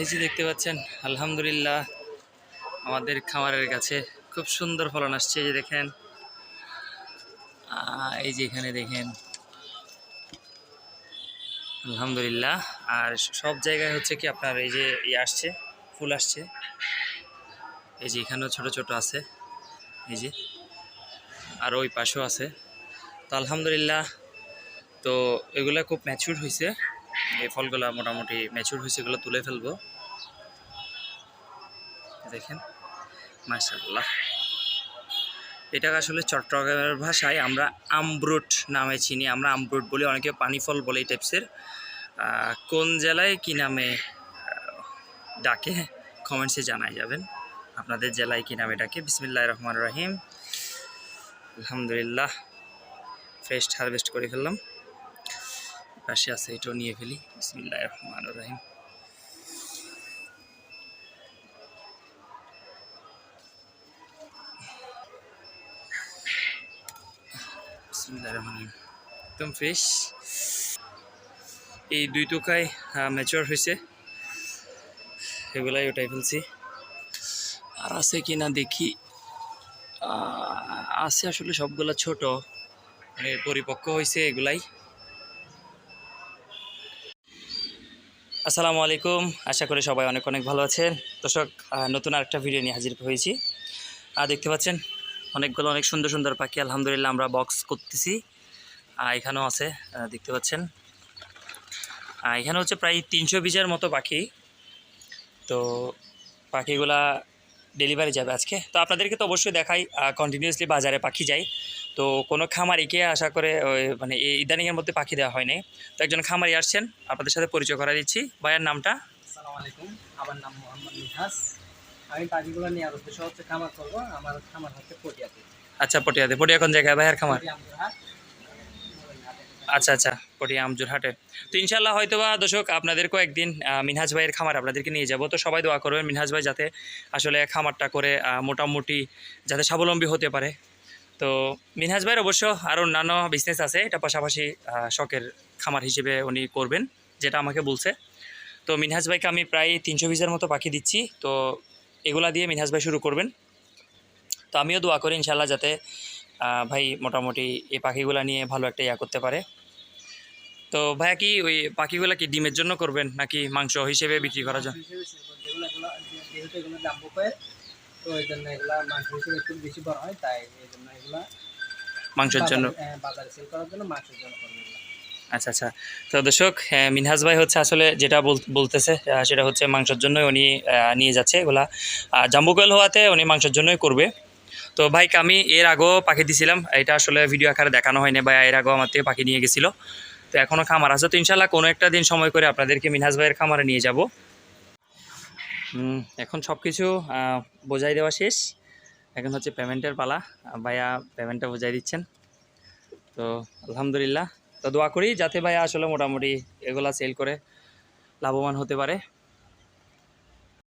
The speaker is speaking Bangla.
এই যে দেখতে পাচ্ছেন, আলহামদুলিল্লাহ আমাদের খামারের কাছে খুব সুন্দর ফলন আসছে। এই যে দেখেন, এই যে এখানে দেখেন আলহামদুলিল্লাহ। আর সব জায়গায় হচ্ছে কি আপনার এই যে আসছে, ফুল আসছে। এই যে এখানেও ছোট ছোট আছে, এই যে আর ওই পাশেও আছে। তো আলহামদুলিল্লাহ, তো এগুলা খুব ম্যাচিউর হয়েছে। এই ফলগুলা মোটামুটি ম্যাচিউর হয়েছে, এগুলো তুলে ফেলবো। দেখেন মাশাআল্লাহ, এটাকে আসলে চট্টগ্রামের ভাষায় আমরা আমব্রুট নামে চিনি। আমরা আমব্রুট বলি, অনেকে পানি ফল বলে এই টাইপসের। কোন জেলায় কি নামে ডাকে কমেন্টসে জানাই যাবেন, আপনাদের জেলায় কি নামে ডাকে। বিসমিল্লাহির রহমানির রহিম। আলহামদুলিল্লাহ, ফ্রেশ হারভেস্ট করে ফেললাম। পাশে আছে, এটাও নিয়ে ফেলি। বিসমিল্লাহির রহমানির রহিম। বিসমিল্লাহির রহমানির রহিম, একদম ফ্রেশ। এই দুই টোকায় ম্যাচিওর হয়েছে, এগুলাই ওটাই ফেলছি। আর আছে কি না দেখি, আছে আসলে সবগুলা ছোট, মানে পরিপক্ক হয়েছে এগুলাই। আসসালামু আলাইকুম, আশা করি সবাই অনেক অনেক ভালো আছেন। দর্শক, নতুন আরেকটা ভিডিও নিয়ে হাজির হয়েছি। দেখতে পাচ্ছেন অনেকগুলো অনেক সুন্দর সুন্দর পাখি। আলহামদুলিল্লাহ আমরা বক্স করতেছি। এখানেও আছে, দেখতে পাচ্ছেন। এখানে হচ্ছে প্রায় 320-এর মতো পাখি। তো পাখিগুলা ডেলিভারি যাবে আজকে। তো আপনাদেরকে তো অবশ্যই দেখাই, কন্টিনিউয়াসলি বাজারে পাখি যায়। তো কোনো খামারিকে আশা করে মানে এই ইদানিংয়ের মধ্যে পাখি দেওয়া হয় নাই। তো একজন খামারি আসছেন, আপনাদের সাথে পরিচয় করা দিচ্ছি। ভাইয়ের নামটা? আসসালামু আলাইকুম, আমার নাম মোহাম্মদ মিনহাজ। আমি পাখিগুলো নিয়ে উদ্দেশ্য হচ্ছে খামার করবো। আমার খামার হচ্ছে পটিয়াতে। আচ্ছা, পটিয়াতে। পটিয়া কোন জায়গায় ভাইয়ের খামার? আমজোরহাট। আচ্ছা আচ্ছা, পটিয়া আমজোরহাটে। তো ইনশাল্লাহ হয়তোবা দর্শক আপনাদেরকেও একদিন মিনহাজ ভাইয়ের খামার আপনাদেরকে নিয়ে যাব। তো সবাই দোয়া করবেন মিনহাজ ভাই যাতে আসলে খামারটা করে মোটামুটি যাতে স্বাবলম্বী হতে পারে। তো মিনহাজ ভাইয়ের অবশ্য আরও অন্যান্য বিজনেস আছে, এটা পাশাপাশি শখের খামার হিসেবে উনি করবেন, যেটা আমাকে বলছে। তো মিনহাজ ভাইকে আমি প্রায় 320-এর মতো পাখি দিচ্ছি। তো এগুলা দিয়ে মিনহাজ ভাই শুরু করবেন। তো আমিও দোয়া করি ইনশাল্লাহ যাতে ভাই মোটামুটি এই পাখিগুলা নিয়ে ভালো একটা করতে পারে। তো ভাইয়া কি ওই পাখিগুলা কি ডিমের জন্য করবেন নাকি মাংস হিসেবে বিক্রি করার জন্য? যেহেতু এগুলো দাম পায়, তো এই জন্য এগুলা মাংস হিসেবে একটু বেশি বড় হয়, তাই এই জন্য এগুলা মাংসের জন্য। বাজারে সেল করার জন্য, মাংসের জন্য করবে এগুলা। আচ্ছা আচ্ছা। তো দর্শক, মিনহাজ ভাই হচ্ছে আসলে যেটা বলতেছে সেটা হচ্ছে মাংসের জন্যই উনি নিয়ে যাচ্ছে এগুলা। জাম্বু কোয়েল হওয়াতে উনি মাংসের জন্যই করবে। তো ভাইকে আমি এর আগেও পাখি দিছিলাম, এটা আসলে ভিডিও আকারে দেখানো হয়নি। ভাই এর আগেও আমার থেকে পাখি নিয়ে গেছিলো। তো এখনও খামার আছে। তো ইনশাল্লাহ কোনো একটা দিন সময় করে আপনাদেরকে মিনহাজ ভাইয়ের খামারে নিয়ে যাব। এখন সব কিছু বোঝাই দেওয়া শেষ। এখন হচ্ছে পেমেন্টের পালা। ভাইয়া পেমেন্টটা বোঝাই দিচ্ছেন। তো আলহামদুলিল্লাহ, তো দোয়া করি যাতে ভাইয়া আসলে মোটামুটি এগুলা সেল করে লাভবান হতে পারে।